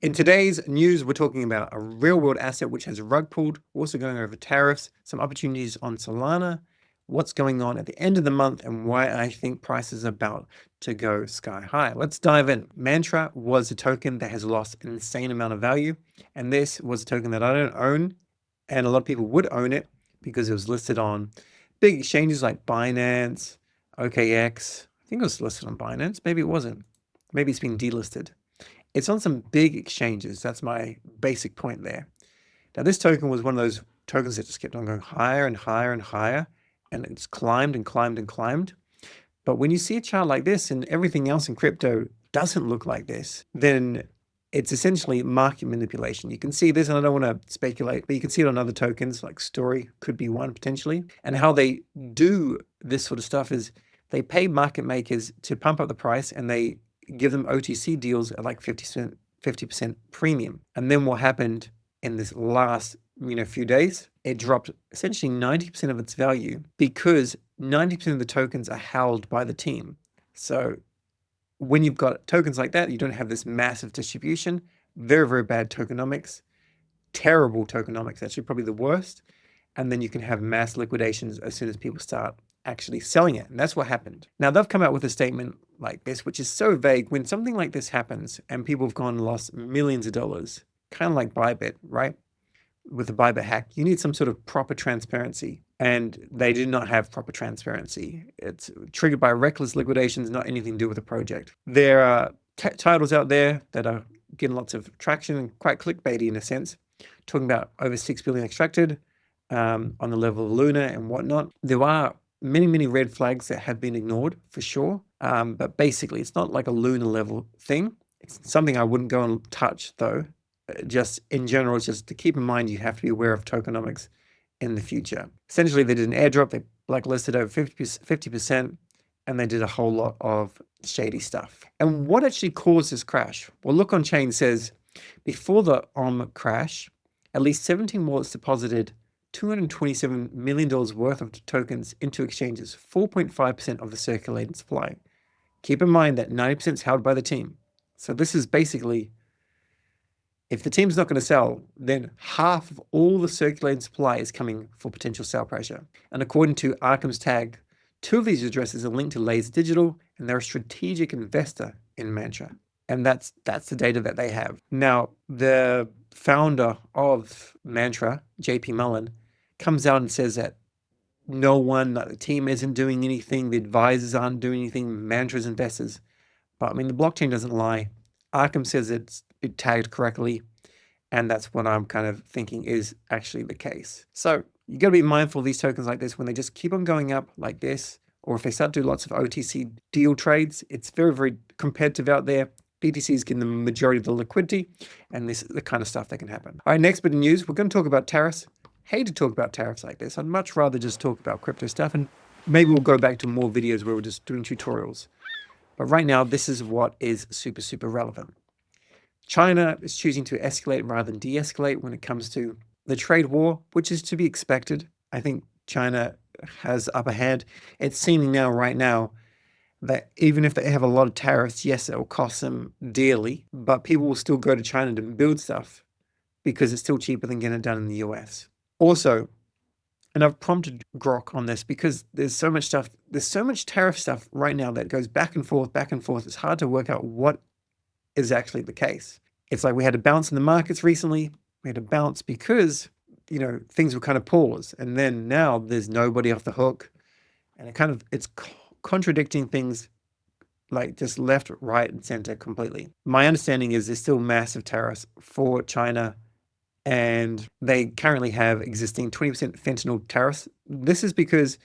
In today's news, we're talking about a real-world asset which has rug pulled, also going over tariffs, some opportunities on Solana, what's going on at the end of the month, and why I think prices are about to go sky high. Let's dive in. Mantra was a token that has lost an insane amount of value, and this was a token that I don't own, and a lot of people would own it because it was listed on big exchanges like Binance, OKX. I think it was listed on Binance. Maybe it wasn't. Maybe it's been delisted. It's on some big exchanges. That's my basic point there. Now, this token was one of those tokens that just kept on going higher and higher and higher, and it's climbed and climbed and climbed. But when you see a chart like this and everything else in crypto doesn't look like this, then it's essentially market manipulation. You can see this, and I don't want to speculate, but you can see it on other tokens, like Story could be one potentially. And how they do this sort of stuff is they pay market makers to pump up the price, and they give them OTC deals at like 50% premium. And then what happened in this last few days, it dropped essentially 90% of its value because 90% of the tokens are held by the team. So when you've got tokens like that, you don't have this massive distribution. Very, very bad tokenomics. Terrible tokenomics, actually probably the worst. And then you can have mass liquidations as soon as people start actually selling it. And that's what happened. Now, they've come out with a statement like this, which is so vague. When something like this happens and people have gone and lost millions of dollars, kind of like Bybit, right? With the Bybit hack, you need some sort of proper transparency. And they did not have proper transparency. It's triggered by reckless liquidations, not anything to do with the project. There are titles out there that are getting lots of traction and quite clickbaity in a sense, talking about over 6 billion extracted on the level of Luna and whatnot. There are many red flags that have been ignored for sure. But basically, it's not like a Luna level thing. It's something I wouldn't go and touch though. Just in general, it's just to keep in mind, you have to be aware of tokenomics in the future. Essentially, they did an airdrop. They blacklisted over 50%, and they did a whole lot of shady stuff. And what actually caused this crash? Well, Look On Chain says before the crash, at least 17 wallets deposited $227 million worth of tokens into exchanges, 4.5% of the circulating supply. Keep in mind that 90% is held by the team. So this is basically, if the team's not going to sell, then half of all the circulating supply is coming for potential sell pressure. And according to Arkham's tag, 2 of these addresses are linked to Laser Digital, and they're a strategic investor in Mantra. And that's the data that they have. Now, the founder of Mantra, JP Mullen, comes out and says that no one, the team isn't doing anything, the advisors aren't doing anything, Mantra's investors. But I mean, the blockchain doesn't lie. Arkham says it tagged correctly, and that's what I'm kind of thinking is actually the case. So you got to be mindful of these tokens like this when they just keep on going up like this, or if they start to do lots of OTC deal trades. It's very, very competitive out there. BTC is getting the majority of the liquidity, and this is the kind of stuff that can happen. All right, next bit of news, we're going to talk about tariffs. Hate to talk about tariffs like this. I'd much rather just talk about crypto stuff, and maybe we'll go back to more videos where we're just doing tutorials. But right now, this is what is super relevant. China is choosing to escalate rather than de-escalate when it comes to the trade war, which is to be expected. I think China has the upper hand. It's seeming now, right now, that even if they have a lot of tariffs, yes, it will cost them dearly, but people will still go to China to build stuff because it's still cheaper than getting it done in the US. Also, and I've prompted Grok on this because there's so much stuff, there's so much tariff stuff right now that goes back and forth. It's hard to work out what is actually the case. It's like we had a bounce in the markets recently. We had a bounce because, things were kind of paused. And then now there's nobody off the hook. And it's contradicting things like just left, right, and center completely. My understanding is there's still massive tariffs for China, and they currently have existing 20% fentanyl tariffs. This is because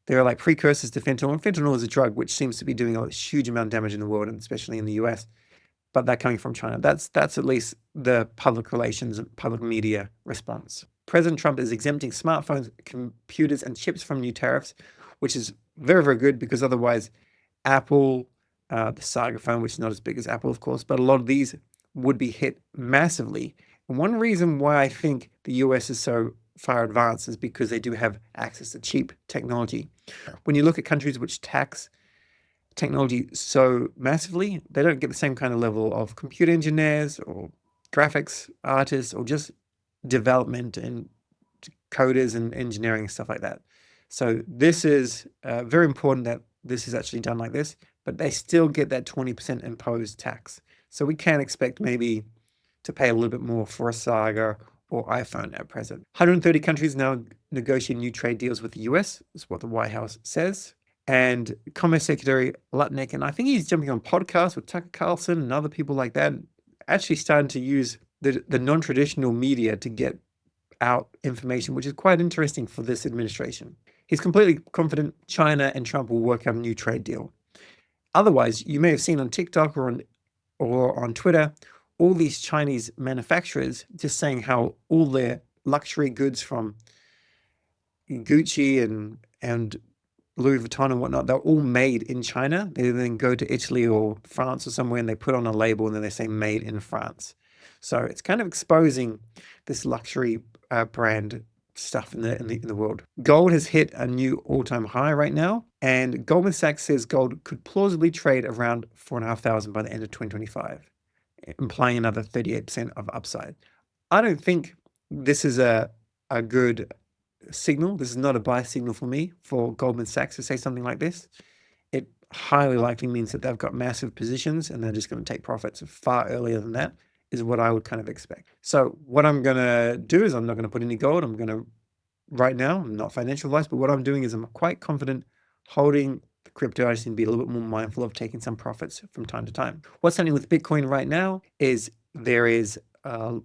there are like precursors to fentanyl, and fentanyl is a drug which seems to be doing a huge amount of damage in the world, and especially in the US, but they're coming from China. That's at least the public relations and public media response. President Trump is exempting smartphones, computers, and chips from new tariffs, which is very, very good because otherwise Apple, the Saga phone, which is not as big as Apple, of course, but a lot of these would be hit massively. And one reason why I think the US is so far advanced is because they do have access to cheap technology. When you look at countries which tax technology so massively, they don't get the same kind of level of computer engineers or graphics artists or just development and coders and engineering, stuff like that. So this is very important that this is actually done like this, but they still get that 20% imposed tax. So we can expect maybe to pay a little bit more for a Saga or iPhone at present. 130 countries now negotiating new trade deals with the US, is what the White House says. And Commerce Secretary Lutnick, and I think he's jumping on podcasts with Tucker Carlson and other people like that, actually starting to use the non-traditional media to get out information, which is quite interesting for this administration. He's completely confident China and Trump will work out a new trade deal. Otherwise, you may have seen on TikTok or on Twitter, all these Chinese manufacturers just saying how all their luxury goods from Gucci and Louis Vuitton and whatnot, they're all made in China. They then go to Italy or France or somewhere and they put on a label and then they say made in France. So it's kind of exposing this luxury brand stuff in the world. Gold has hit a new all-time high right now, and Goldman Sachs says gold could plausibly trade around 4,500 by the end of 2025, implying another 38% of upside. I don't think this is a good signal. This is not a buy signal for me for Goldman Sachs to say something like this. It highly likely means that they've got massive positions and they're just going to take profits far earlier than that, is what I would kind of expect. So what I'm going to do is I'm not going to put any gold. I'm going to, right now, I'm not financial advice, but what I'm doing is I'm quite confident holding the crypto. I just need to be a little bit more mindful of taking some profits from time to time. What's happening with Bitcoin right now is there is a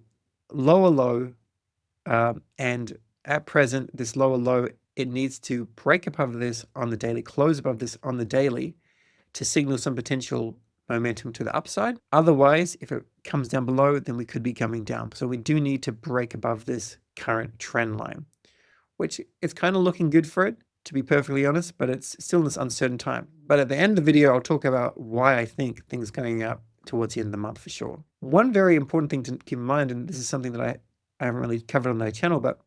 lower low, and at present, this lower low, it needs to break above this on the daily, close above this on the daily to signal some potential momentum to the upside. Otherwise, if it comes down below, then we could be coming down. So we do need to break above this current trend line, which is kind of looking good for it, to be perfectly honest, but it's still in this uncertain time. But at the end of the video, I'll talk about why I think things are going up towards the end of the month for sure. One very important thing to keep in mind, and this is something that I haven't really covered on my channel, but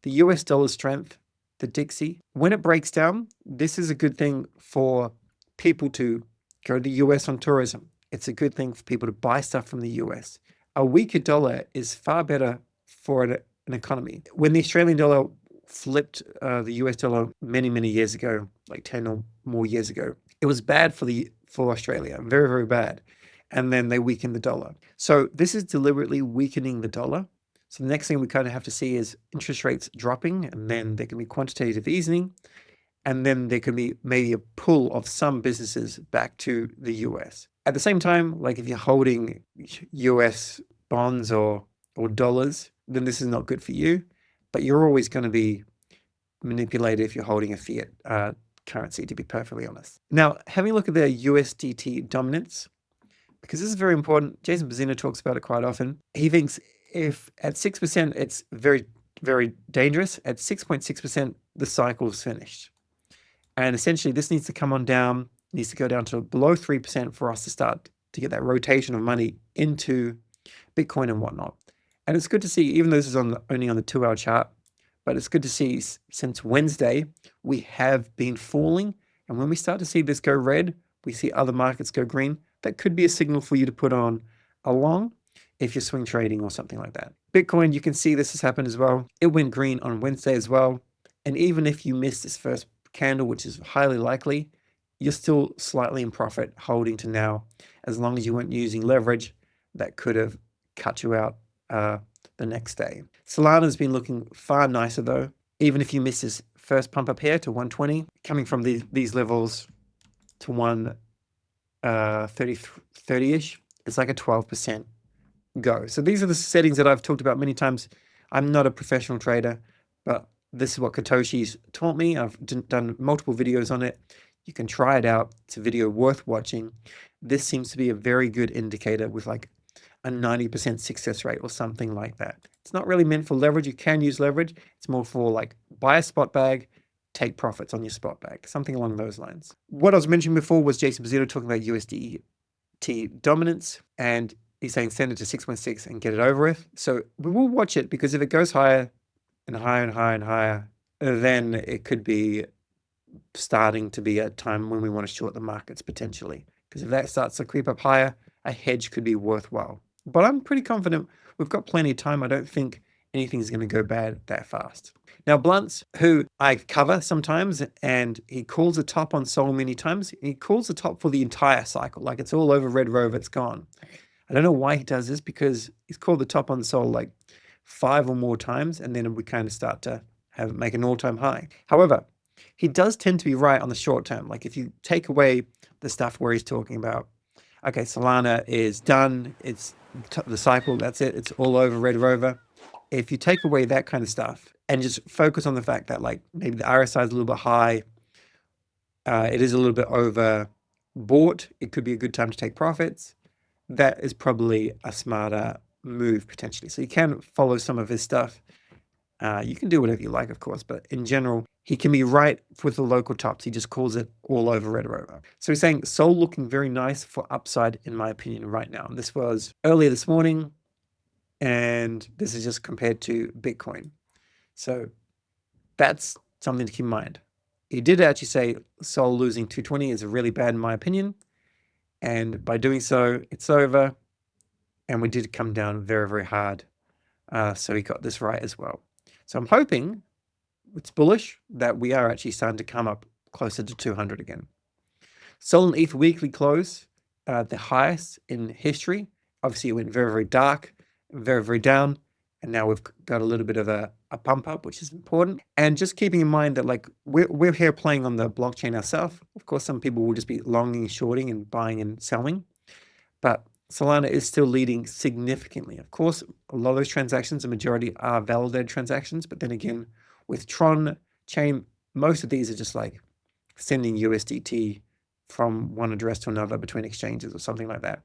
the US dollar strength, the Dixie, when it breaks down, this is a good thing for people to go to the US on tourism. It's a good thing for people to buy stuff from the US. A weaker dollar is far better for an economy. When the Australian dollar flipped the US dollar many, many years ago, like 10 or more years ago, it was bad for Australia, very, very bad. And then they weakened the dollar. So this is deliberately weakening the dollar. So the next thing we kind of have to see is interest rates dropping, and then there can be quantitative easing. And then there could be maybe a pull of some businesses back to the US. At the same time, like if you're holding US bonds or dollars, then this is not good for you. But you're always going to be manipulated if you're holding a fiat currency, to be perfectly honest. Now, having a look at the USDT dominance, because this is very important. Jason Bazzino talks about it quite often. He thinks if at 6%, it's very, very dangerous. At 6.6%, the cycle is finished. And essentially, this needs to come on down, needs to go down to below 3% for us to start to get that rotation of money into Bitcoin and whatnot. And it's good to see, even though this is only on the 2-hour chart, but it's good to see since Wednesday, we have been falling. And when we start to see this go red, we see other markets go green. That could be a signal for you to put on a long if you're swing trading or something like that. Bitcoin, you can see this has happened as well. It went green on Wednesday as well. And even if you missed this first candle, which is highly likely, you're still slightly in profit holding to now, as long as you weren't using leverage that could have cut you out the next day. Solana has been looking far nicer though. Even if you miss this first pump up here to 120, coming from these levels to 130-ish, it's like a 12% go. So these are the settings that I've talked about many times. I'm not a professional trader, but this is what Katoshi's taught me. I've done multiple videos on it. You can try it out. It's a video worth watching. This seems to be a very good indicator with like a 90% success rate or something like that. It's not really meant for leverage. You can use leverage. It's more for like buy a spot bag, take profits on your spot bag, something along those lines. What I was mentioning before was Jason Bazzino talking about USDT dominance, and he's saying send it to 6.6 and get it over with. So we will watch it, because if it goes higher and higher and higher and higher, then it could be starting to be a time when we want to short the markets potentially. Because if that starts to creep up higher, a hedge could be worthwhile. but I'm pretty confident we've got plenty of time. I don't think anything's going to go bad that fast. Now, Blunts, who I cover sometimes, and he calls the top on Sol many times. He calls the top for the entire cycle, like it's all over Red Rover, it's gone. I don't know why he does this, because he's called the top on Sol like 5 or more times, and then we kind of start to make an all-time high. However, he does tend to be right on the short term. Like if you take away the stuff where he's talking about, okay, Solana is done, it's the cycle, that's it, it's all over Red Rover. If you take away that kind of stuff and just focus on the fact that like maybe the RSI is a little bit high, it is a little bit overbought, it could be a good time to take profits, that is probably a smarter move potentially. So you can follow some of his stuff. You can do whatever you like, of course, but in general, he can be right with the local tops. He just calls it all over Red Rover. So he's saying Sol looking very nice for upside, in my opinion, right now. And this was earlier this morning, and this is just compared to Bitcoin. So that's something to keep in mind. He did actually say Sol losing 220 is really bad, in my opinion. And by doing so, it's over. And we did come down very, very hard. So he got this right as well. So I'm hoping it's bullish that we are actually starting to come up closer to 200 again. Sol and ETH weekly close, the highest in history. Obviously, it went very, very dark, very, very down. And now we've got a little bit of a pump up, which is important. And just keeping in mind that like we're here playing on the blockchain ourselves. Of course, some people will just be longing, shorting, and buying and selling. But Solana is still leading significantly. Of course, a lot of those transactions, the majority are validated transactions. But then again, with Tron chain, most of these are just like sending USDT from one address to another between exchanges or something like that.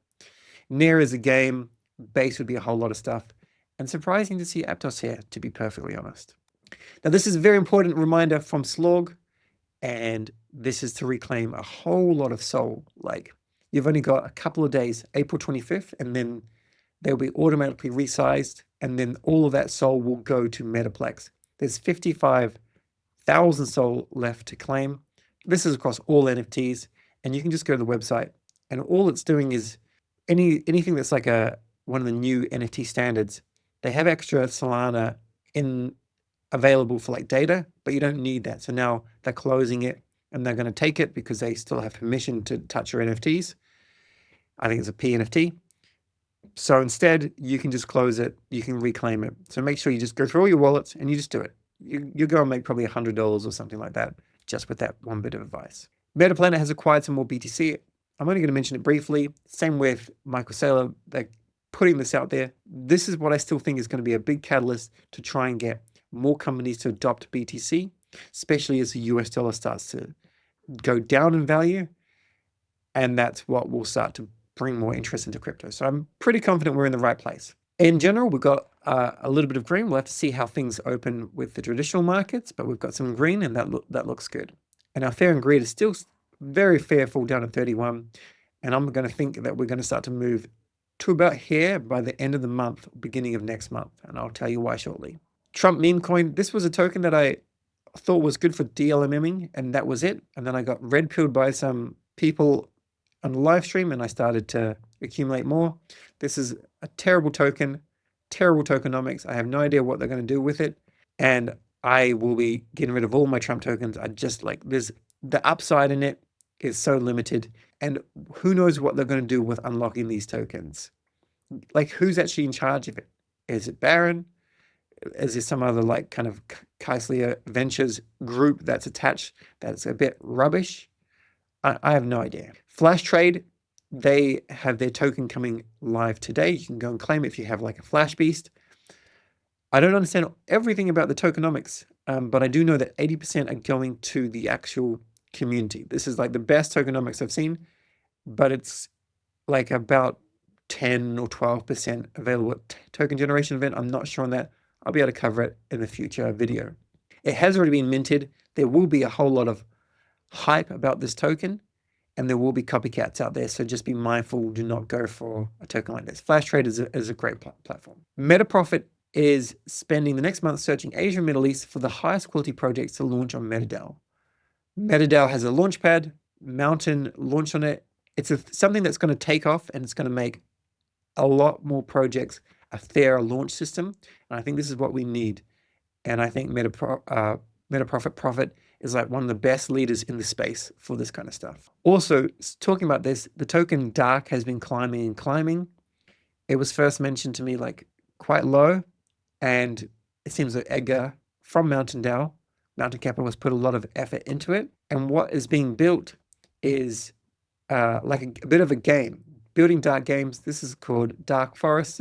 Near is a game. Base would be a whole lot of stuff. And surprising to see Aptos here, to be perfectly honest. Now, this is a very important reminder from Slog, and this is to reclaim a whole lot of Sol. Like, you've only got a couple of days, April 25th, and then they'll be automatically resized, and then all of that Sol will go to Metaplex. There's 55,000 Sol left to claim. This is across all NFTs, and you can just go to the website, and all it's doing is anything that's like one of the new NFT standards, they have extra Solana available for like data, but you don't need that. So now they're closing it, and they're going to take it because they still have permission to touch your NFTs. I think it's a PNFT. So instead, you can just close it. You can reclaim it. So make sure you just go through all your wallets and you just do it. You go and make probably $100 or something like that, just with that one bit of advice. Metaplanet has acquired some more BTC. I'm only going to mention it briefly. Same with Michael Saylor. They're putting this out there. This is what I still think is going to be a big catalyst to try and get more companies to adopt BTC, especially as the US dollar starts to go down in value. And that's what will start to bring more interest into crypto. So I'm pretty confident we're in the right place. In general, we've got a little bit of green. We'll have to see how things open with the traditional markets, but we've got some green, and that looks good. And our fair and greed is still very fearful down at 31. And I'm going to think that we're going to start to move to about here by the end of the month, beginning of next month. And I'll tell you why shortly. Trump meme coin. This was a token that I thought was good for DLMMing, and that was it. And then I got red pilled by some people on the live stream, and I started to accumulate more. This is a terrible token, terrible tokenomics. I have no idea what they're going to do with it. And I will be getting rid of all my Trump tokens. I just like the upside in it is so limited. And who knows what they're going to do with unlocking these tokens? Like, who's actually in charge of it? Is it Barron? Is there some other like kind of Kaislia Ventures group that's attached that's a bit rubbish? I have no idea. Flash Trade, they have their token coming live today. You can go and claim it if you have like a Flash Beast. I don't understand everything about the tokenomics, but I do know that 80% are going to the actual community. This is like the best tokenomics I've seen, but it's like about 10 or 12% available at token generation event. I'm not sure on that. I'll be able to cover it in the future video. It has already been minted. There will be a whole lot of hype about this token, and there will be copycats out there. So just be mindful. Do not go for a token like this. Flash Trade is a great platform. MetaProfit is spending the next month searching Asia and Middle East for the highest quality projects to launch on MetaDAO. MetaDAO has a launchpad, Mountain launch on it. It's something that's going to take off, and it's going to make a lot more projects a fair launch system. And I think this is what we need. And I think Meta Profit is like one of the best leaders in the space for this kind of stuff. Also, talking about this, the token DARK has been climbing and climbing. It was first mentioned to me like quite low, and it seems that Edgar from Mountain Capital has put a lot of effort into it. And what is being built is like a bit of a game, building dark games. This is called Dark Forest.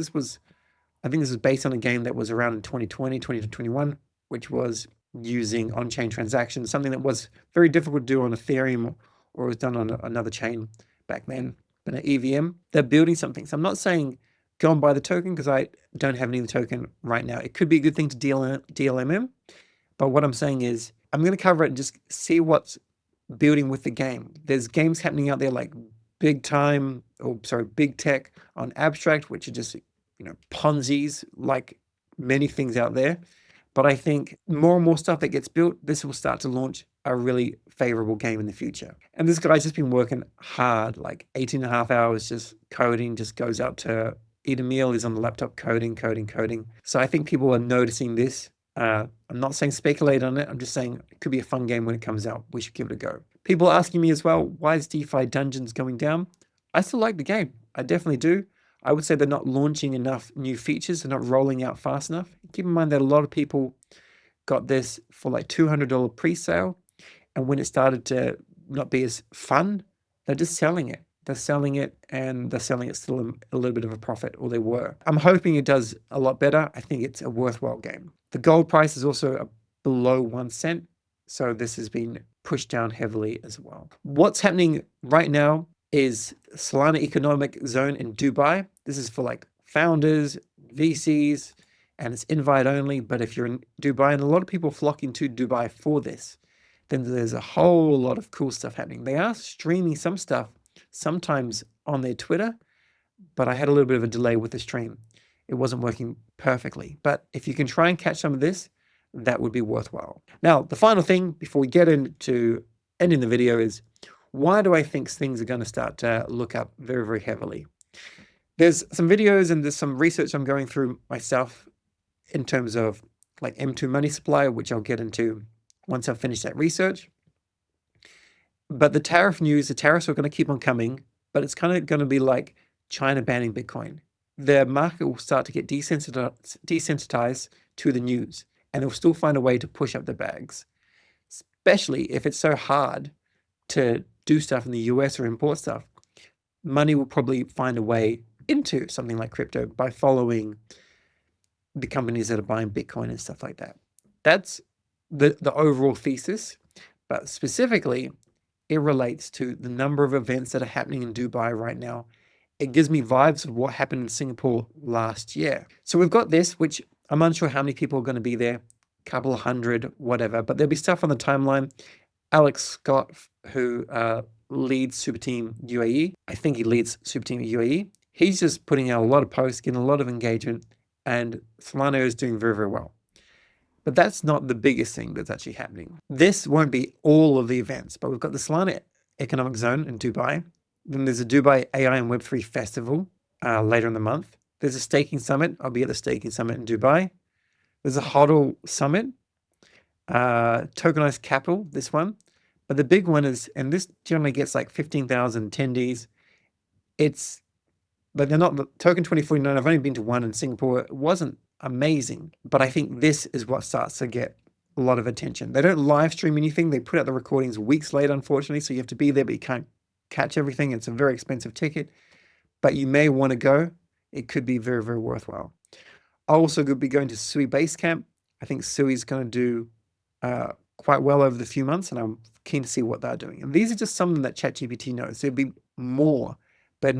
I think this is based on a game that was around in 2020 to 21, which was using on-chain transactions, something that was very difficult to do on Ethereum or was done on another chain back then, but an EVM. They're building something. So I'm not saying go and buy the token because I don't have any of the token right now. It could be a good thing to DLM, but what I'm saying is I'm going to cover it and just see what's building with the game. There's games happening out there like big tech on Abstract, which are just, Ponzi's, like many things out there. But I think more and more stuff that gets built, this will start to launch a really favorable game in the future. And this guy's just been working hard, like 18 and a half hours just coding, just goes out to eat a meal, is on the laptop coding. So I think people are noticing this. I'm not saying speculate on it. I'm just saying it could be a fun game when it comes out. We should give it a go. People are asking me as well, why is DeFi Dungeons going down? I still like the game. I definitely do. I would say they're not launching enough new features. They're not rolling out fast enough. Keep in mind that a lot of people got this for like $200 pre-sale. And when it started to not be as fun, they're just selling it. They're selling it and they're selling it still a little bit of a profit, or they were. I'm hoping it does a lot better. I think it's a worthwhile game. The gold price is also below 1 cent. So this has been pushed down heavily as well. What's happening right now is Solana Economic Zone in Dubai. This is for like founders, VCs, and it's invite only. But if you're in Dubai, and a lot of people flocking to Dubai for this, then there's a whole lot of cool stuff happening. They are streaming some stuff sometimes on their Twitter, but I had a little bit of a delay with the stream. It wasn't working perfectly. But if you can try and catch some of this, that would be worthwhile. Now, the final thing before we get into ending the video is, why do I think things are going to start to look up very, very heavily? There's some videos and there's some research I'm going through myself in terms of like M2 money supply, which I'll get into once I've finished that research. But the tariff news, the tariffs are going to keep on coming, but it's kind of going to be like China banning Bitcoin. The market will start to get desensitized to the news, and they'll still find a way to push up the bags, especially if it's so hard to do stuff in the US or import stuff. Money will probably find a way into something like crypto by following the companies that are buying Bitcoin and stuff like that. That's the overall thesis, but specifically, it relates to the number of events that are happening in Dubai right now. It gives me vibes of what happened in Singapore last year. So we've got this, which I'm unsure how many people are going to be there, couple of hundred, whatever, but there'll be stuff on the timeline. Alex Scott, who leads Super Team UAE, I think he leads Super Team UAE. He's just putting out a lot of posts, getting a lot of engagement, and Solana is doing very, very well. But that's not the biggest thing that's actually happening. This won't be all of the events, but we've got the Solana Economic Zone in Dubai. Then there's a Dubai AI and Web3 Festival later in the month. There's a staking summit. I'll be at the staking summit in Dubai. There's a HODL summit, tokenized capital, this one. But the big one is, and this generally gets like 15,000 attendees. But they're not, the Token 2049, I've only been to one in Singapore. It wasn't amazing, but I think this is what starts to get a lot of attention. They don't live stream anything. They put out the recordings weeks later, unfortunately, so you have to be there, but you can't catch everything. It's a very expensive ticket, but you may want to go. It could be very, very worthwhile. I'll also be going to Sui Basecamp. I think Sui's going to do quite well over the few months, and I'm keen to see what they're doing. And these are just some of them that ChatGPT knows. There'll be more, but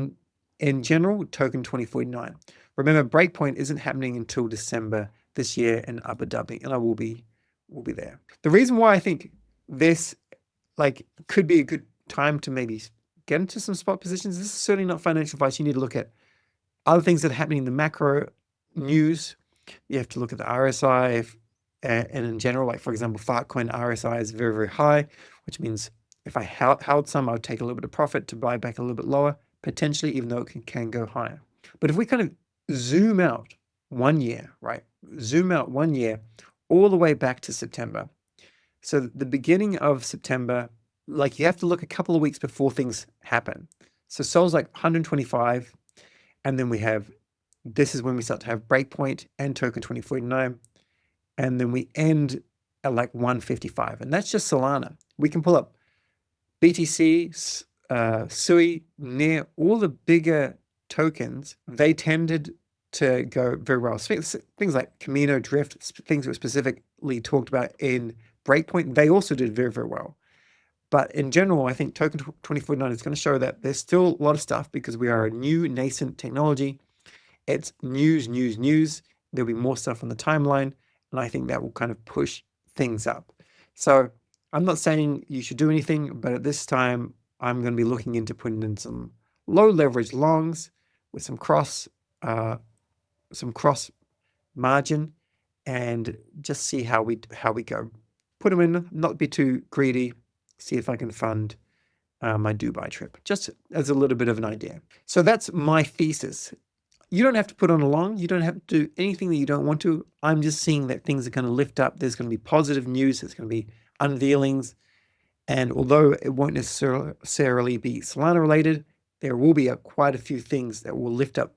in general, Token 2049. Remember, Breakpoint isn't happening until December this year in Abu Dhabi, and I will be there. The reason why I think this could be a good time to maybe get into some spot positions, this is certainly not financial advice. You need to look at other things that are happening in the macro news. You have to look at the RSI, and in general, like for example, Fartcoin RSI is very, very high, which means if I held some, I would take a little bit of profit to buy back a little bit lower, potentially, even though it can go higher. But if we kind of zoom out 1 year, right? Zoom out 1 year all the way back to September. So the beginning of September, like you have to look a couple of weeks before things happen. So Sol's like 125, and then this is when we start to have Breakpoint and Token 2049, and then we end at like 155, and that's just Solana. We can pull up BTC, Sui, near all the bigger tokens. They tended to go very well. Things like Camino, Drift, things that were specifically talked about in Breakpoint, they also did very, very well. But in general, I think Token 2049 is going to show that there's still a lot of stuff because we are a new nascent technology. It's news. There'll be more stuff on the timeline, and I think that will kind of push things up. So I'm not saying you should do anything, but at this time, I'm going to be looking into putting in some low leverage longs with some cross margin, and just see how we go. Put them in, not be too greedy. See if I can fund my Dubai trip, just as a little bit of an idea. So that's my thesis. You don't have to put on a long. You don't have to do anything that you don't want to. I'm just seeing that things are going to lift up. There's going to be positive news. There's going to be unveilings. And although it won't necessarily be Solana related, there will be quite a few things that will lift up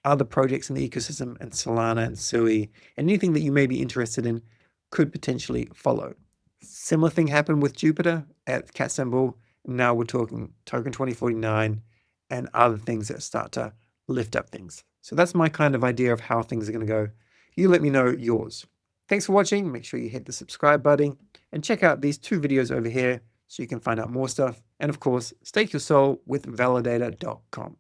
other projects in the ecosystem, and Solana and Sui, and anything that you may be interested in could potentially follow. Similar thing happened with Jupiter at Cat Symbol. Now we're talking Token 2049 and other things that start to lift up things. So that's my kind of idea of how things are going to go. You let me know yours. Thanks for watching. Make sure you hit the subscribe button and check out these 2 videos over here so you can find out more stuff. And of course, stake your soul with validator.com.